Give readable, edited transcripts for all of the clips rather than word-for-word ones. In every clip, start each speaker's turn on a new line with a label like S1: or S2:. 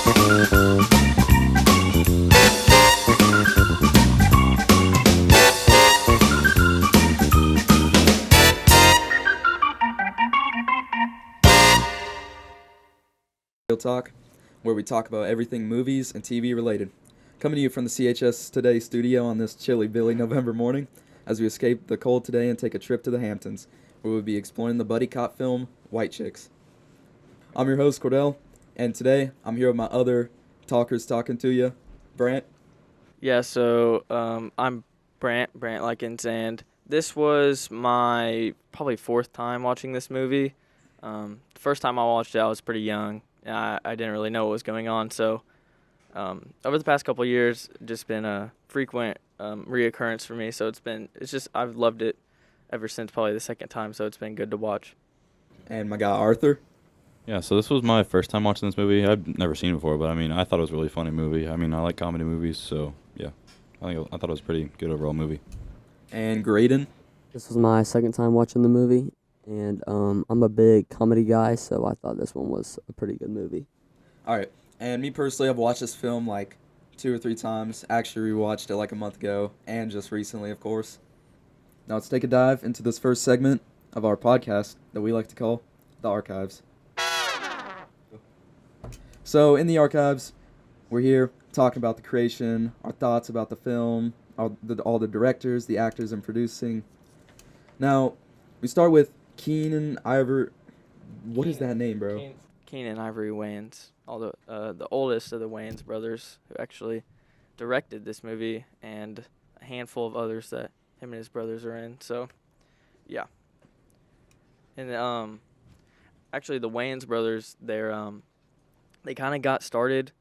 S1: Real Talk, where we talk about everything movies and TV related. Coming to you from the CHS Today studio on this chilly, Billy November morning, as we escape the cold today and take a trip to the Hamptons, where we'll be exploring the buddy cop film White Chicks. I'm your host, Cordell, and today I'm here with my other talkers talking to you, Brant.
S2: Yeah, so I'm Brant Likens, and this was my probably fourth time watching this movie. The first time I watched it, I was pretty young. I didn't really know what was going on, so over the past couple of years, just been a frequent reoccurrence for me. So I've loved it ever since probably the second time. So it's been good to watch.
S1: And my guy Arthur.
S3: Yeah, so this was my first time watching this movie. I've never seen it before, but I thought it was a really funny movie. I like comedy movies, so yeah, I thought it was a pretty good overall movie.
S1: And Graydon.
S4: This was my second time watching the movie, and I'm a big comedy guy, so I thought this one was a pretty good movie.
S1: All right. And me personally, I've watched this film like 2 or 3 times. Actually rewatched it like a month ago, and just recently, of course. Now let's take a dive into this first segment of our podcast that we like to call The Archives. So in the Archives, we're here talking about the creation, our thoughts about the film, all the directors, the actors, and producing. Now, we start with Keenan Ivory. What is that name, bro?
S2: Keenan Ivory Wayans, the oldest of the Wayans brothers, who actually directed this movie, and a handful of others that him and his brothers are in. So, yeah. And actually, the Wayans brothers, they kind of got started.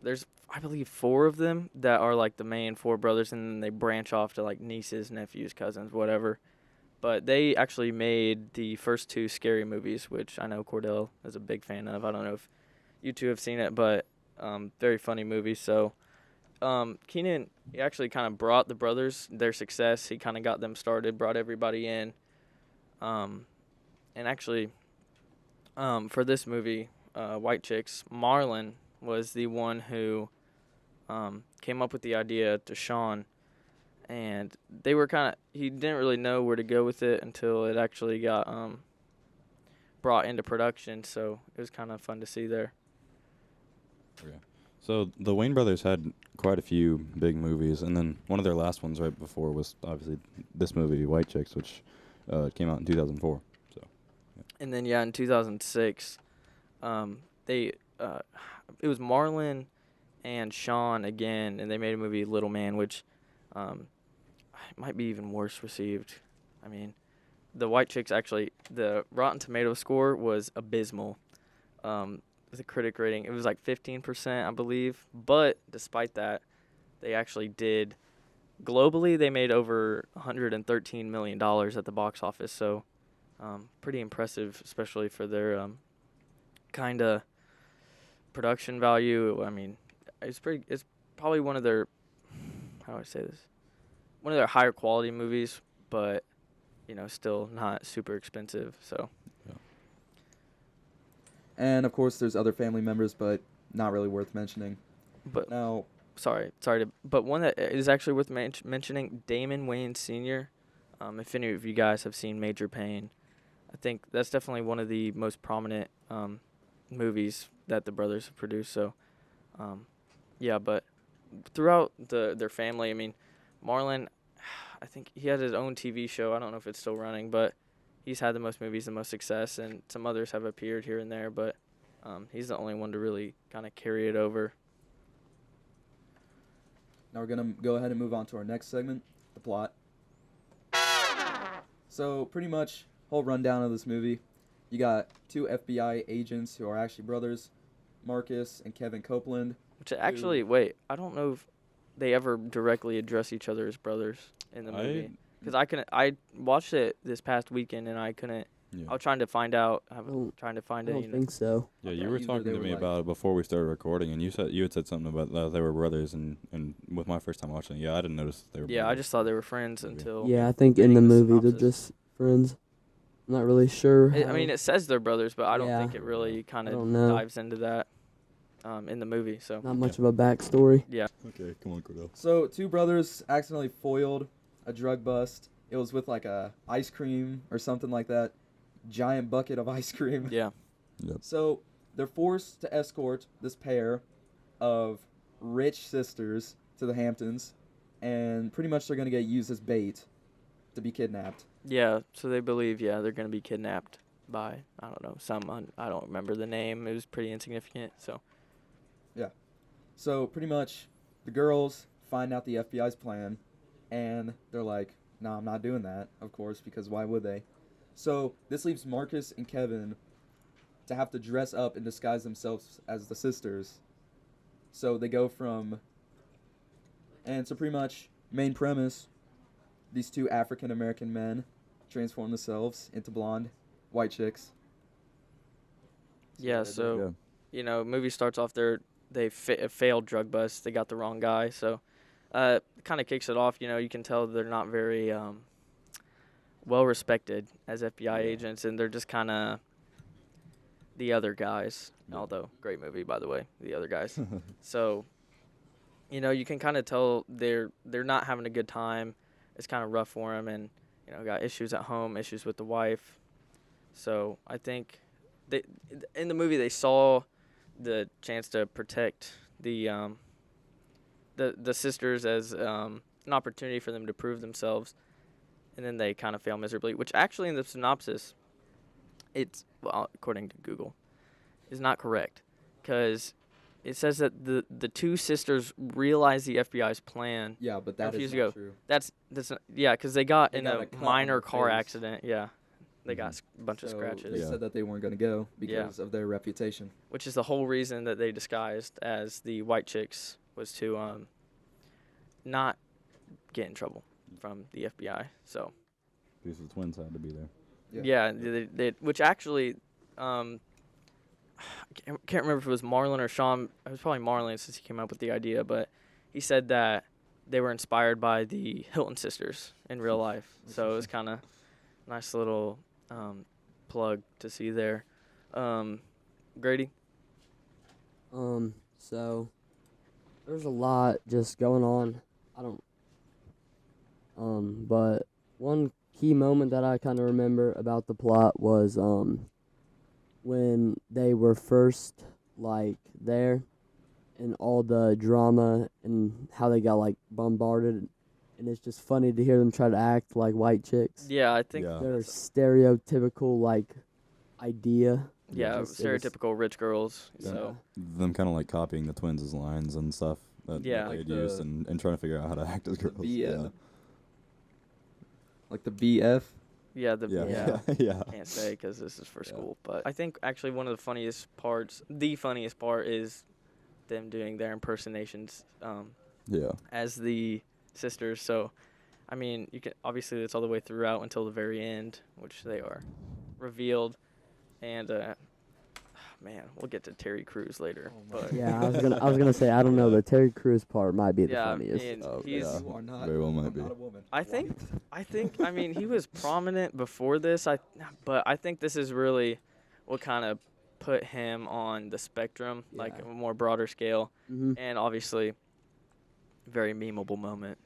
S2: There's, I believe, 4 of them that are like the main 4 brothers, and then they branch off to like nieces, nephews, cousins, whatever. But they actually made the first 2 Scary movies, which I know Cordell is a big fan of. I don't know if you two have seen it, but very funny movies. So Keenan, he actually kind of brought the brothers their success. He kind of got them started, brought everybody in. And actually, for this movie, White Chicks, Marlon was the one who came up with the idea to Sean. And they were he didn't really know where to go with it until it actually got brought into production. So it was kind of fun to see there.
S3: Okay. So the Wayne brothers had quite a few big movies, and then one of their last ones right before was obviously this movie, White Chicks, which came out in 2004. So. Yeah.
S2: And then in 2006, it was Marlon and Sean again, and they made a movie, Little Man, which might be even worse received. The White Chicks, actually, the Rotten Tomato score was abysmal. With a critic rating, it was like 15%, I believe. But despite that, they actually did. Globally, they made over $113 million at the box office. So, pretty impressive, especially for their kind of production value. It's probably one of their, how do I say this? One of their higher quality movies, but still not super expensive. So,
S3: yeah.
S1: And of course, there's other family members, but not really worth mentioning.
S2: But
S1: now,
S2: but one that is actually worth mentioning, Damon Wayans Sr. If any of you guys have seen Major Payne, I think that's definitely one of the most prominent movies that the brothers have produced. So, yeah, but throughout their family, Marlon, I think he had his own TV show. I don't know if it's still running, but he's had the most movies, the most success, and some others have appeared here and there, but he's the only one to really kind of carry it over.
S1: Now we're going to go ahead and move on to our next segment, the plot. So pretty much, whole rundown of this movie. You got 2 FBI agents who are actually brothers, Marcus and Kevin Copeland.
S2: Which actually, wait, I don't know if they ever directly address each other as brothers in the movie. Because I watched it this past weekend and I couldn't.
S3: Yeah.
S2: I was trying to find out.
S4: I don't
S2: it.
S4: think so.
S3: Yeah,
S1: Okay.
S3: you were
S1: Either
S3: talking
S1: they
S3: to
S1: were
S3: me
S1: like-
S3: about it before we started recording, and you had said something about they were brothers, and with my first time watching it, yeah, I didn't notice they were
S2: Yeah,
S3: brothers.
S2: I just thought they were friends
S3: Maybe.
S2: until.
S4: Yeah, I think in the
S2: reading the
S4: movie they're
S2: synopsis.
S4: just friends. I'm not really sure.
S2: It says they're brothers, but I don't
S4: Yeah.
S2: think it really kind
S4: I
S2: of
S4: don't know.
S2: dives into that. in the movie. So
S4: Not much of a backstory.
S2: yeah,
S3: Okay, come on, Cordell.
S1: So two brothers accidentally foiled a drug bust. It was with like a ice cream or something like that. Giant bucket of ice cream.
S2: yeah,
S3: Yep.
S1: So they're forced to escort this pair of rich sisters to the Hamptons, and pretty much they're going to get used as bait to be kidnapped.
S2: yeah. So they believe they're gonna be kidnapped by I don't know I don't remember the name. It was pretty insignificant. So
S1: So pretty much the girls find out the FBI's plan, and they're like, no, I'm not doing that, of course, because why would they? So this leaves Marcus and Kevin to have to dress up and disguise themselves as the sisters. So they go from, and so pretty much main premise, these two African American men transform themselves into blonde white chicks.
S2: yeah.
S1: they
S2: So movie starts off they failed drug bust. They got the wrong guy. So kind of kicks it off. You can tell they're not very well respected as FBI agents, and they're just kind of the other guys.
S3: Yeah.
S2: Although great movie, by the way, The Other Guys. So you can kind of tell they're not having a good time. It's kind of rough for them, and got issues at home, issues with the wife. So I think in the movie they saw the chance to protect the sisters as an opportunity for them to prove themselves, and then they kind of fail miserably. Which actually in the synopsis, according to Google, is not correct, because it says that the two sisters realized the FBI's plan.
S1: Yeah, but that is
S2: Refuse to
S1: not
S2: go.
S1: true.
S2: That's because they got
S1: They
S2: in
S1: got
S2: a
S1: a cut on
S2: minor
S1: their
S2: car
S1: face.
S2: accident. Yeah, they got a bunch of
S1: So
S2: scratches.
S1: They
S3: Yeah.
S1: said that they weren't going to go because of their reputation.
S2: Which is the whole reason that they disguised as the white chicks, was to not get in trouble from the FBI. So
S3: Because the twins had to be there.
S1: Yeah.
S2: which actually I can't remember if it was Marlon or Sean. It was probably Marlon since he came up with the idea, but he said that they were inspired by the Hilton sisters in real life. So it was kind of nice little plug to see there. Grady?
S4: So there's a lot just going on. But one key moment that I kind of remember about the plot was when they were first there, and all the drama and how they got bombarded, and it's just funny to hear them try to act like white chicks.
S2: Yeah, I think
S3: Yeah.
S4: Their stereotypical idea.
S2: yeah,
S4: It was-
S2: stereotypical rich girls.
S3: Yeah.
S2: So
S3: Them kind of copying the twins' lines and stuff that
S2: Yeah.
S3: they
S1: Like
S3: had used
S1: the-
S3: and trying to figure out how to act as girls.
S1: BF. Like the BF.
S2: yeah,
S3: Yeah. Yeah.
S2: can't say because this is for school, but I think actually one of the funniest part is them doing their impersonations
S3: Yeah.
S2: as the sisters. So, I mean, you can obviously it's all the way throughout until the very end, which they are revealed, and man, we'll get to Terry Crews later, but
S4: Yeah, I was gonna say I don't know, the Terry Crews part might be the
S2: yeah,
S4: funniest.
S2: and
S3: Oh,
S2: he's.
S3: yeah.
S1: You are not.
S3: Very well might
S1: I'm
S3: be.
S1: not a woman.
S2: I think I mean he was prominent before this. But I think this is really what kind of put him on the spectrum, like
S1: Yeah.
S2: a more broader scale,
S4: Mm-hmm.
S2: and obviously, very memeable moment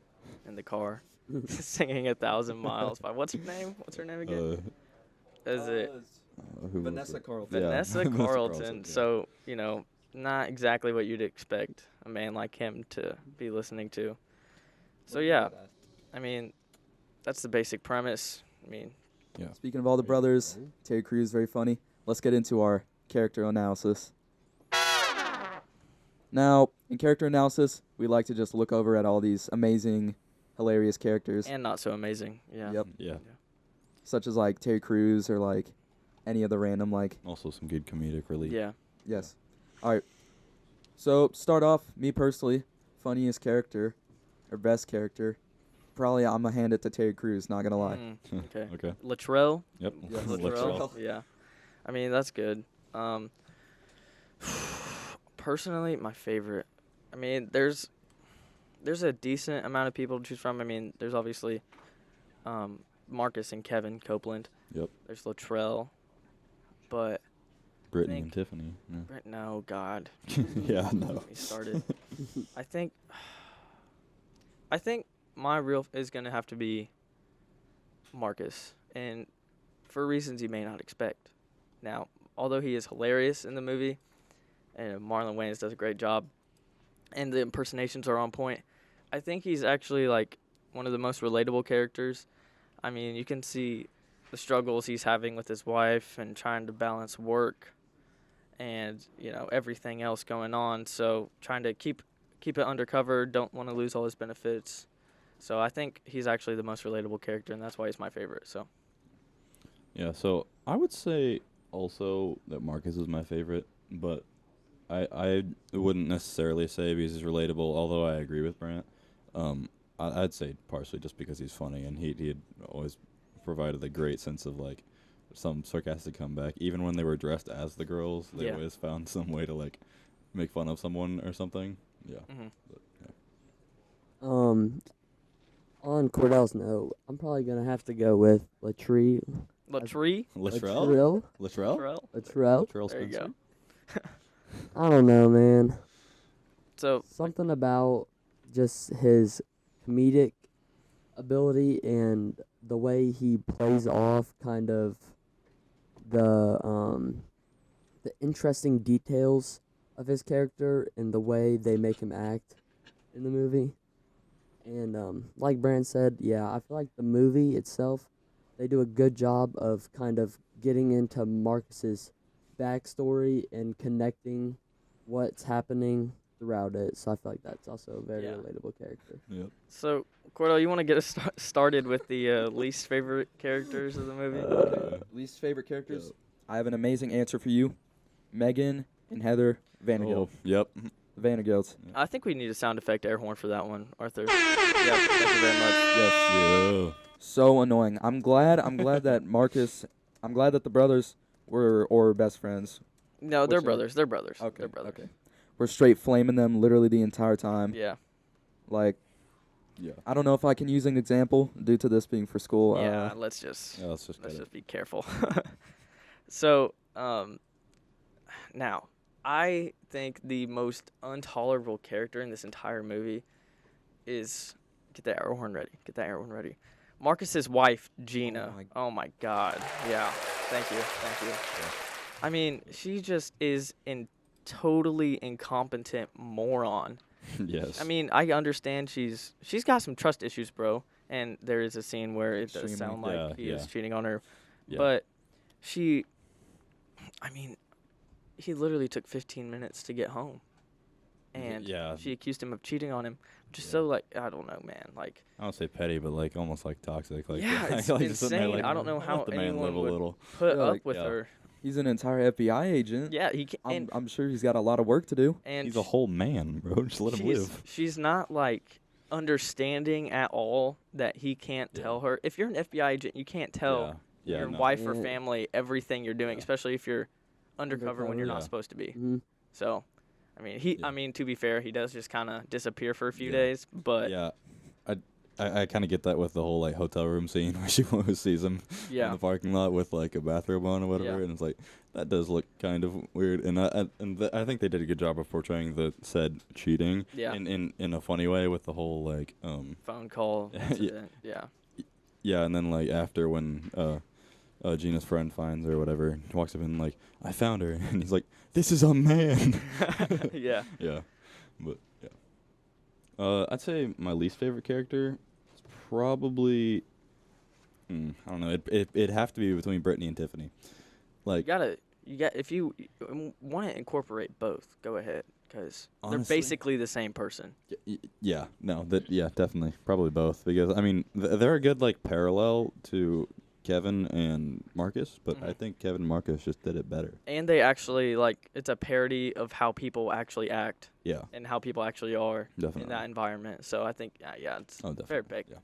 S2: in the car, singing 1,000 Miles by what's her name? What's her name again? Is it
S3: Who was
S1: Vanessa
S3: it?
S1: Carlton?
S3: Yeah.
S2: Vanessa
S3: Vanessa
S2: Carlton?
S3: Carlton, yeah.
S2: So not exactly what you'd expect a man like him to be listening to. So yeah, I mean, that's the basic premise. I mean,
S1: Speaking of all the brothers, Terry Crews very funny. Let's get into our character analysis. Now, in character analysis, we like to just look over at all these amazing, hilarious characters,
S2: and not so amazing. Yeah.
S1: Yep.
S3: Yeah.
S1: such as Terry Crews or any of the random
S3: Also some good comedic relief.
S2: Yeah.
S1: Yes. All right. So to start off, me personally, funniest character or best character, probably I'm gonna hand it to Terry Crews. Not gonna lie.
S2: Okay.
S3: Okay.
S2: Latrell.
S3: Yep.
S1: Yes.
S2: Latrell. Yeah. I mean, that's good. Personally, my favorite. I mean, there's a decent amount of people to choose from. I mean, there's obviously Marcus and Kevin Copeland.
S3: Yep.
S2: There's Latrell, but
S3: Brittany
S2: think-
S3: and Tiffany.
S2: No, God.
S3: Yeah, no.
S2: We started. I think my real is gonna have to be Marcus, and for reasons you may not expect. Now, although he is hilarious in the movie, and Marlon Wayans does a great job, and the impersonations are on point, I think he's actually like one of the most relatable characters. I mean, you can see the struggles he's having with his wife and trying to balance work and, everything else going on. So trying to keep it undercover, don't want to lose all his benefits. So I think he's actually the most relatable character, and that's why he's my favorite. So
S3: Yeah, so I would say also that Marcus is my favorite, but I wouldn't necessarily say because he's relatable, although I agree with Brant. I'd say partially just because he's funny, and he had always provided a great sense of, like, some sarcastic comeback. Even when they were dressed as the girls, they
S2: Yeah.
S3: always found some way to, like, make fun of someone or something. Yeah.
S2: mhm.
S3: But, yeah.
S4: On Cordell's note, I'm probably gonna have to go with Latrell.
S2: Latrell?
S3: Latrell?
S4: Latrell.
S3: Latrell?
S4: Latrell.
S3: Latrell
S2: There you
S3: Spencer?
S2: go.
S4: I don't know, man.
S2: So
S4: Something about just his comedic ability and the way he plays off kind of the interesting details of his character and the way they make him act in the movie. And like Brand said, yeah, I feel like the movie itself, they do a good job of kind of getting into Marcus's backstory and connecting what's happening throughout it. So I feel like that's also a very
S2: Yeah.
S4: relatable character.
S3: Yep.
S2: So, Cordell, you want to get us started with the least favorite characters of the movie?
S1: Least favorite characters? I have an amazing answer for you. Megan and Heather Vandergill.
S3: Oh, yep.
S1: The Vandergills.
S2: I think we need a sound effect air horn for that one, Arthur. Yeah, thank you very much.
S1: Yes.
S3: Yeah.
S1: So annoying. I'm glad that Marcus, I'm glad that the brothers were best friends.
S2: No, they're
S1: Whichever.
S2: brothers. They're brothers.
S1: Okay.
S2: They're brothers.
S1: Okay. We're straight flaming them literally the entire time.
S2: Yeah.
S1: Like,
S3: Yeah.
S1: I don't know if I can use an example due to this being for school.
S2: Yeah. Let's just
S3: Yeah, let's just cut it.
S2: be careful. So, now, I think the most intolerable character in this entire movie is get that air horn ready. Get that air horn ready. Marcus's wife, Gina. Oh my God. Yeah. Thank you. I mean, she just is a totally incompetent moron.
S3: Yes.
S2: I mean, I understand she's got some trust issues, bro. And there is a scene where it does
S1: Extremely.
S2: sound like
S3: Yeah,
S2: he is
S3: yeah.
S2: cheating on her.
S3: Yeah.
S2: But he literally took 15 minutes to get home. And
S3: yeah.
S2: she accused him of cheating on him. Just
S3: Yeah.
S2: so, like, I don't know, man. Like,
S3: I don't say petty, but like almost like toxic. Like
S2: Yeah, it's
S3: like, just sitting there,
S2: insane.
S3: like,
S2: I don't know
S3: let
S2: how
S3: the man
S2: anyone
S3: live a
S2: would
S3: little.
S2: put
S1: Yeah,
S2: up
S1: like,
S2: with
S3: yeah.
S2: her.
S1: He's an entire FBI agent.
S2: Yeah, he can.
S1: I'm sure he's got a lot of work to do.
S2: And
S3: He's a whole man, bro. Just let him live.
S2: She's not, like, understanding at all that he can't
S3: Yeah.
S2: tell her. If you're an FBI agent, you can't tell
S3: Yeah.
S2: your
S3: no.
S2: wife or
S4: Yeah.
S2: family everything you're doing,
S3: Yeah.
S2: especially if you're undercover when you're
S3: Yeah.
S2: not supposed to be.
S4: Hmm.
S2: So, I
S3: Yeah.
S2: mean, to be fair, he does just kind of disappear for a few
S3: Yeah.
S2: days, but
S3: Yeah. I kind of get that with the whole like hotel room scene where she sees him in
S2: yeah.
S3: the parking lot with like a bathrobe on or whatever,
S2: Yeah.
S3: and it's like that does look kind of weird. And I think they did a good job of portraying the said cheating
S2: Yeah.
S3: in a funny way with the whole like
S2: Phone call
S3: Yeah.
S2: incident. Yeah.
S3: yeah, and then like after when Gina's friend finds her or whatever, he walks up and like I found her, and he's like, "This is a man."
S2: Yeah.
S3: Yeah, but yeah. I'd say my least favorite character is probably I don't know. It'd have to be between Brittany and Tiffany. Like
S2: If you want to incorporate both, go ahead, because they're
S3: Honestly-
S2: basically the same person.
S3: definitely, probably both because I mean they're a good like parallel to Kevin and Marcus, but I
S2: Mhm.
S3: think Kevin and Marcus just did it better.
S2: And they actually, like, it's a parody of how people actually act
S3: Yeah,
S2: and how people actually are
S3: definitely.
S2: in that environment. So I think, it's
S3: Oh,
S2: fair
S3: definitely.
S2: pick.
S3: Yeah.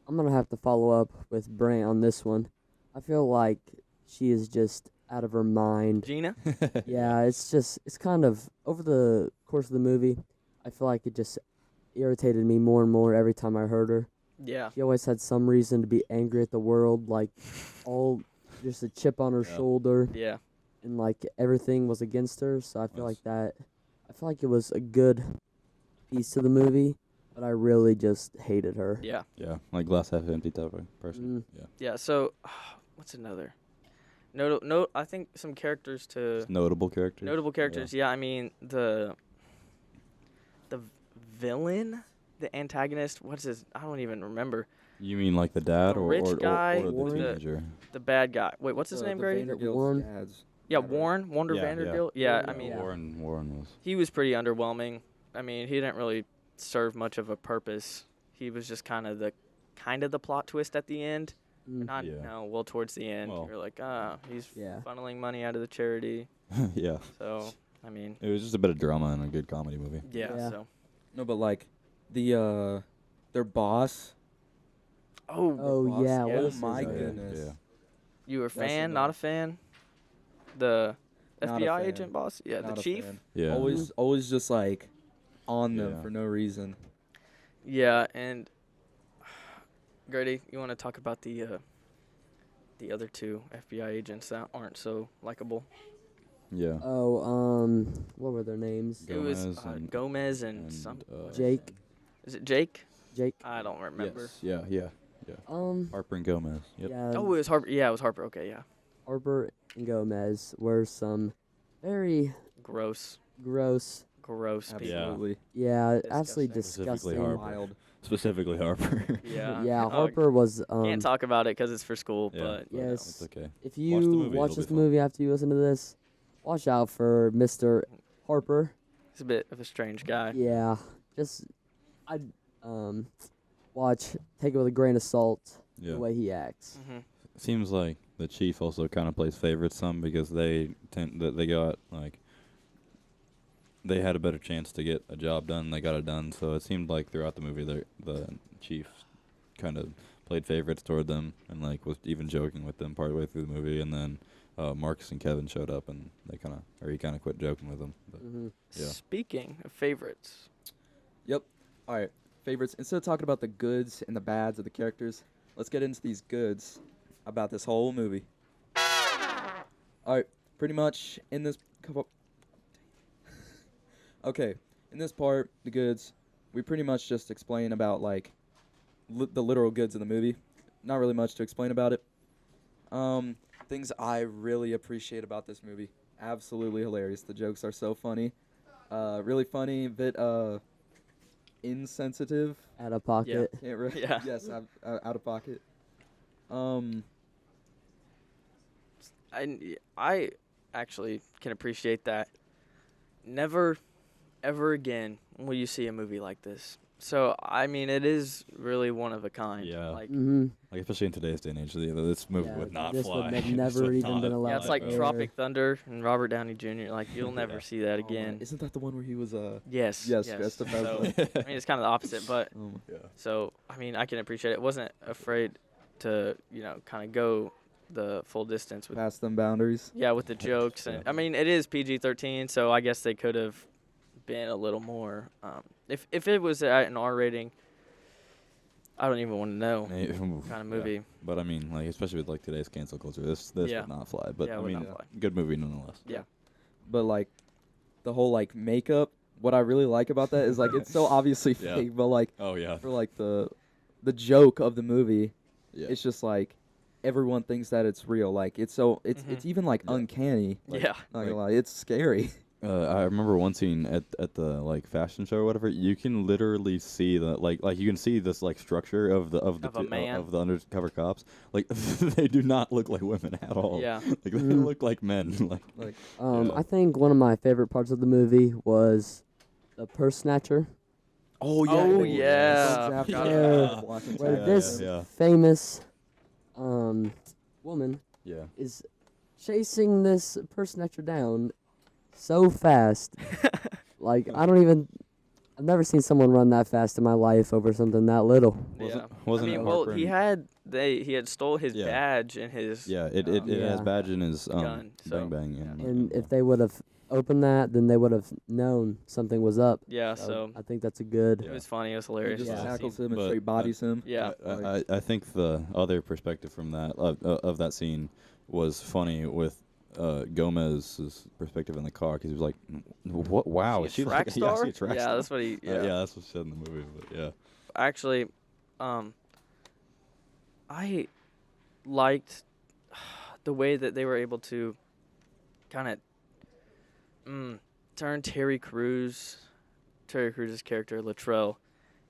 S4: I'm gonna have to follow up with Brant on this one. I feel like she is just out of her mind.
S2: Gina?
S4: Yeah, it's kind of over the course of the movie. I feel like it just irritated me more and more every time I heard her.
S2: Yeah.
S4: She always had some reason to be angry at the world, like all just a chip on her
S3: Yeah.
S4: shoulder,
S2: Yeah.
S4: and like everything was against her. So I feel
S3: Yes.
S4: like that. I feel like it was a good piece to the movie, but I really just hated her.
S2: Yeah.
S3: Yeah, like glass half empty type of person.
S4: Mm.
S3: Yeah.
S2: Yeah. So, what's another? I think some characters to
S3: Just notable characters.
S2: notable characters. Yeah. I mean the villain, the antagonist. What's his? I don't even remember.
S3: You mean like the dad
S2: The
S3: or
S2: rich guy
S3: or the
S4: with the-
S3: teenager?
S2: The bad guy. Wait, what's his name, Grady?
S4: Warren.
S1: Dads.
S2: Yeah,
S1: right.
S2: Warren. Wonder
S3: Yeah, yeah.
S2: Vanderbilt. Yeah. I
S4: Yeah.
S2: mean,
S4: Yeah.
S3: Warren was.
S2: he was pretty underwhelming. I mean, he didn't really serve much of a purpose. He was just kind of the plot twist at the end.
S4: Mm.
S2: Not
S3: Yeah.
S2: no, well towards the end.
S3: Well.
S2: You're like, he's
S4: Yeah.
S2: funneling money out of the charity.
S3: Yeah.
S2: So, I mean,
S3: It was just a bit of drama and a good comedy movie.
S2: yeah.
S4: Yeah.
S2: So.
S1: No, but like their boss.
S2: Oh,
S4: Oh
S1: boss-
S4: yeah.
S2: yeah.
S4: What
S1: Oh
S4: is his
S1: my
S4: name?
S1: goodness.
S3: Yeah.
S2: you were a
S1: That's
S2: fan?
S1: the-
S2: Not a fan? The
S1: Not a
S2: FBI
S1: fan.
S2: agent boss? Yeah,
S1: Not
S2: the
S1: a
S2: chief?
S1: fan.
S3: Yeah.
S1: Always just like on them
S3: Yeah.
S1: for no reason.
S2: Yeah, and Grady, you want to talk about the other two FBI agents that aren't so likable?
S3: Yeah.
S4: Oh, what were their names?
S2: It was
S3: Gomez and-
S2: Gomez and some.
S4: Jake.
S2: Is it Jake?
S4: Jake.
S2: I don't remember.
S3: Yes. Yeah. Yeah. Harper and Gomez. Yep.
S4: Yeah.
S2: Oh, it was Harper. Yeah, it was Harper. Okay, yeah.
S4: Harper and Gomez were some very
S2: Gross.
S4: gross.
S2: Gross people.
S3: Yeah.
S1: Absolutely
S4: Yeah,
S2: Disgusting.
S4: absolutely
S3: Specifically
S4: disgusting.
S3: Harper.
S1: wild.
S3: Specifically Harper.
S2: Yeah.
S4: Yeah,
S2: Oh,
S4: Harper was.
S2: Can't talk about it because it's for school,
S3: Yeah.
S2: but you know.
S4: Yes.
S3: It's okay.
S4: If
S3: Watch the
S4: you
S3: movie,
S4: watch
S3: it'll
S4: this
S3: be fun.
S4: movie after you listen to this, watch out for Mr. Harper.
S2: He's a bit of a strange guy.
S4: Yeah, just I take it with a grain of salt
S3: Yeah.
S4: the way he acts.
S2: Hmm.
S3: Seems like the chief also kind of plays favorites some because they got like they had a better chance to get a job done. They got it done, so it seemed like throughout the movie the chief kind of played favorites toward them and like was even joking with them partway through the movie. And then Marcus and Kevin showed up and he kind of quit joking with them. But
S4: Hmm.
S3: Yeah.
S2: Speaking of favorites,
S1: All right, favorites. Instead of talking about the goods and the bads of the characters, let's get into these goods about this whole movie. All right, pretty much in this couple. Okay, in this part, the goods, we pretty much just explain about like the literal goods of the movie. Not really much to explain about it. Things I really appreciate about this movie. Absolutely hilarious. The jokes are so funny. Really funny, bit insensitive.
S4: Out of pocket.
S1: Can't re-
S2: Yeah.
S1: Yes, out of pocket.
S2: I actually can appreciate that. Never, ever again will you see a movie like this. So I mean, it is really one of a kind.
S3: Yeah.
S2: Like,
S4: Mm-hmm.
S3: like especially in today's day and age, this movie
S4: Yeah,
S3: would not
S4: this
S3: fly.
S4: would have
S3: This
S4: never
S3: would
S4: even
S3: not
S4: been allowed
S2: yeah, it's
S3: fly,
S2: like
S3: bro.
S4: air.
S2: Tropic Thunder and Robert Downey Jr. Like you'll never
S3: Yeah.
S2: see that
S1: Oh my-
S2: again.
S1: Isn't that the one where he was
S2: Yes.
S1: Yes,
S2: Yes.
S1: dressed up as
S2: So, I mean, it's kind of the opposite, but
S1: Oh my-
S3: Yeah.
S2: so I mean, I can appreciate it. Wasn't afraid to kind of go the full distance with
S1: past them boundaries?
S2: with the jokes and
S3: Yeah.
S2: I mean it is PG-13, so I guess they could have been a little more. If it was at an R rating, I don't even want to know
S3: Hey,
S2: kind of movie.
S3: But I mean, like especially with like today's cancel culture, this
S2: Yeah.
S3: would not fly. But
S2: Yeah, it
S3: I
S2: would
S3: mean,
S2: not fly.
S3: good movie nonetheless.
S2: Yeah.
S1: But like the whole like makeup, what I really like about that is like it's so obviously
S3: Yeah.
S1: fake, but like
S3: Oh yeah.
S1: for like the joke of the movie,
S3: Yeah.
S1: it's just like everyone thinks that it's real. Like it's
S2: Mhm.
S1: it's even like
S3: Yeah.
S1: uncanny. Like,
S2: Yeah.
S1: Not gonna lie, it's scary.
S3: I remember one scene at the like fashion show or whatever. You can literally see the like you can see this like structure of the
S2: Of a man.
S3: of the undercover cops. Like they do not look like women at all.
S2: Yeah.
S3: Like they
S4: Mhm.
S3: look like men. Like
S1: Like
S3: Yeah.
S4: I think one of my favorite parts of the movie was the purse snatcher,
S1: oh
S2: Oh,
S1: the-
S2: yeah.
S1: the-
S2: Forgot
S4: about that.
S1: Blocking
S4: where
S1: tab.
S4: this
S3: yeah.
S4: famous woman
S3: Yeah.
S4: is chasing this purse snatcher down so fast. Like I've never seen someone run that fast in my life over something that little.
S2: Yeah.
S3: Wasn't
S2: I mean,
S3: it
S2: well,
S3: Harper
S2: he
S3: and-
S2: had stole his
S3: Yeah.
S2: badge and his
S3: Yeah, it has
S4: Yeah.
S3: badge in his
S2: Gun, so-
S3: bang bang
S4: And if they would have opened that, then they would have known something was up.
S2: yeah. So
S4: I think that's a good.
S2: it was funny. It was
S1: He
S2: hilarious.
S1: just
S4: Yeah.
S1: tackles him and
S3: But-
S1: straight bodies him.
S2: Yeah.
S3: I think the other perspective from that of that scene was funny with Gomez's perspective in the car because he was like, "What? Wow,
S2: Is she a
S3: like,
S2: track
S3: yeah,
S2: star?
S3: she a track
S2: Yeah,
S3: star?"
S2: that's what he. Yeah.
S3: Yeah, that's what she said in the movie. But yeah,
S2: Actually, I liked the way that they were able to kind of turn Terry Cruz's character Latrell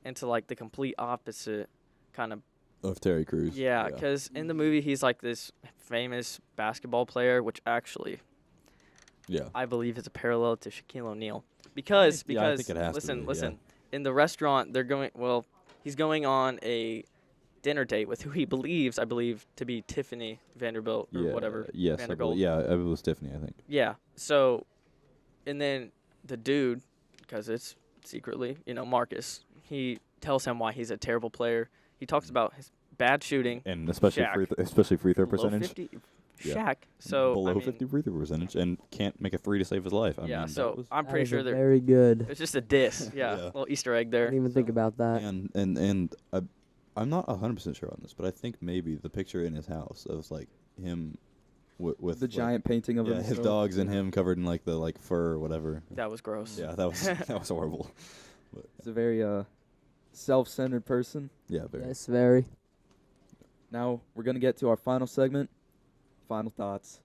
S2: into like the complete opposite kind of.
S3: of Terry Crews.
S2: Yeah, because in the movie he's like this famous basketball player, which actually
S3: yeah.
S2: I believe is a parallel to Shaquille O'Neal. Because
S3: Yeah, I think it has to
S2: listen,
S3: be,
S2: listen. In the restaurant, he's going on a dinner date with who he believes, I believe, to be Tiffany Vanderbilt or
S3: Yeah,
S2: whatever.
S3: Yes,
S2: Vanderbilt.
S3: it was Tiffany, I think.
S2: Yeah. So, and then the dude, because it's secretly, Marcus, he tells him why he's a terrible player. He talks about his bad shooting.
S3: And especially
S2: Shaq.
S3: free throw
S2: Below
S3: percentage.
S2: 50,
S3: Yeah.
S2: Shaq. So
S3: below
S2: I mean,
S3: 50 free throw percentage and can't make a three to save his life. I
S2: yeah.
S3: mean,
S2: So
S3: that was,
S2: I'm
S4: That
S2: pretty
S4: is
S2: sure
S4: a
S2: there.
S4: very good.
S2: It's just a diss. Yeah.
S3: Yeah.
S2: Little Easter egg
S4: I
S2: there.
S4: didn't even think about that.
S3: and I'm not 100% sure on this, but I think maybe the picture in his house of like him with
S1: The
S3: like,
S1: giant painting of
S3: his
S1: himself.
S3: dogs and him covered in like the fur or whatever.
S2: That was gross.
S3: Yeah, that was that was horrible. But,
S1: He's a very self-centered person.
S3: yeah, very.
S4: Yes, very.
S1: Now we're gonna get to our final segment, final thoughts.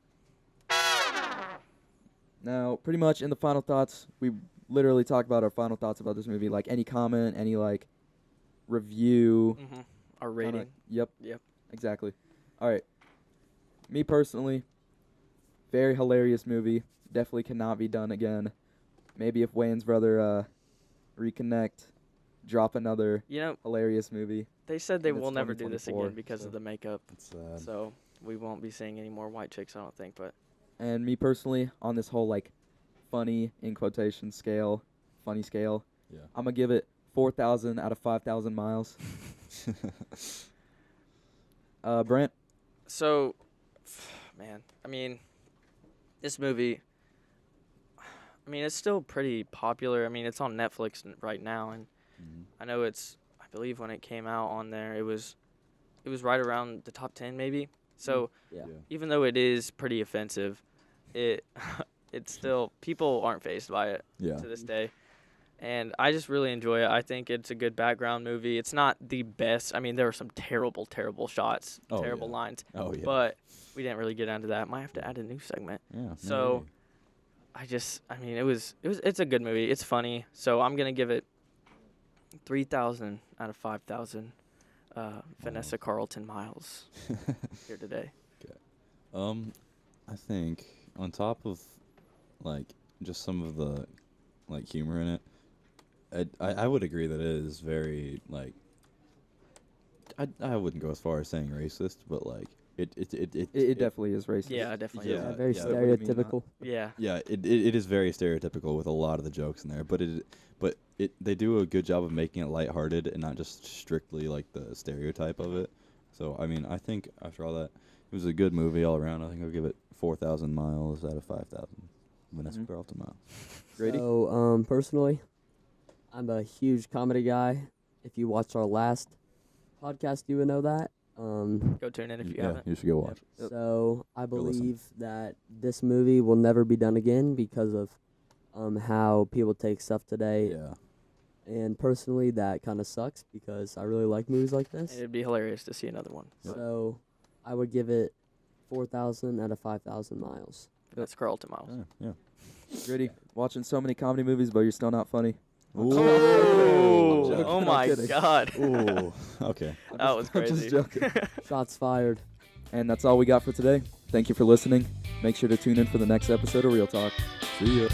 S1: Now, pretty much in the final thoughts, we literally talk about our final thoughts about this movie. Like any comment, any like review.
S2: Mm-hmm. Our
S1: kinda-
S2: rating.
S1: Yep.
S2: Yep.
S1: Exactly. All right. Me personally, very hilarious movie. Definitely cannot be done again. Maybe if Wayne's brother reconnect, drop another hilarious movie.
S2: They said they
S1: And it's
S2: will never do this
S1: 2024,
S2: again because
S1: so.
S2: of the makeup.
S3: It's sad.
S2: So we won't be seeing any more white chicks, I don't think. But
S1: And me personally, on this whole like funny in quotation scale, funny scale,
S3: Yeah.
S1: I'm gonna give it 4,000 out of 5,000 miles. Brent,
S2: so, man, I mean, this movie. I mean, it's still pretty popular. I mean, it's on Netflix right now, and
S3: Mhm.
S2: I know I believe when it came out on there, it was right around the top 10 maybe. So
S4: Yeah.
S2: even though it is pretty offensive, it's still people aren't phased by it
S3: Yeah.
S2: to this day. And I just really enjoy it. I think it's a good background movie. It's not the best. I mean, there were some terrible, terrible shots,
S3: Oh,
S2: terrible
S3: yeah.
S2: lines,
S3: Oh yeah.
S2: but we didn't really get into that. Might have to add a new segment.
S3: yeah.
S2: so- I mean, it's a good movie. It's funny. So I'm going to give it 3,000 out of 5,000 Vanessa Carlton miles here today.
S3: I think on top of like just some of the like humor in it, I would agree that it is very like I wouldn't go as far as saying racist, but like it
S1: definitely is racist.
S2: Yeah, definitely.
S3: Yeah.
S2: is.
S4: Very
S3: yeah.
S1: What do you mean
S4: stereotypical.
S2: Yeah.
S3: Yeah, it is very stereotypical with a lot of the jokes in there, but they do a good job of making it lighthearted and not just strictly like the stereotype of it. So I mean, I think after all that, it was a good movie all around. I think I'll give it 4,000 miles out of 5,000. Vanessa
S1: Mhm.
S3: Carlton miles.
S1: Grady?
S4: So, personally, I'm a huge comedy guy. If you watched our last podcast, you would know that.
S2: Go tune in if you
S3: Yeah,
S2: haven't.
S3: you should go watch.
S1: Yep.
S4: So I
S3: Go listen.
S4: believe that this movie will never be done again because of how people take stuff today.
S3: Yeah.
S4: And personally, that kind of sucks because I really like movies like this.
S2: It'd be hilarious to see another one.
S4: So I would give it 4,000 out of 5,000 miles.
S2: That's Carlton Miles.
S3: Yeah.
S1: Gritty, watching so many comedy movies, but you're still not funny.
S3: Ooh.
S2: Oh,
S1: joking,
S2: oh
S1: I'm
S2: my
S1: kidding.
S2: God.
S3: Ooh. Okay.
S2: That was
S1: I'm just
S2: crazy.
S1: joking.
S4: Shots fired.
S1: And that's all we got for today. Thank you for listening. Make sure to tune in for the next episode of Real Talk.
S3: See ya.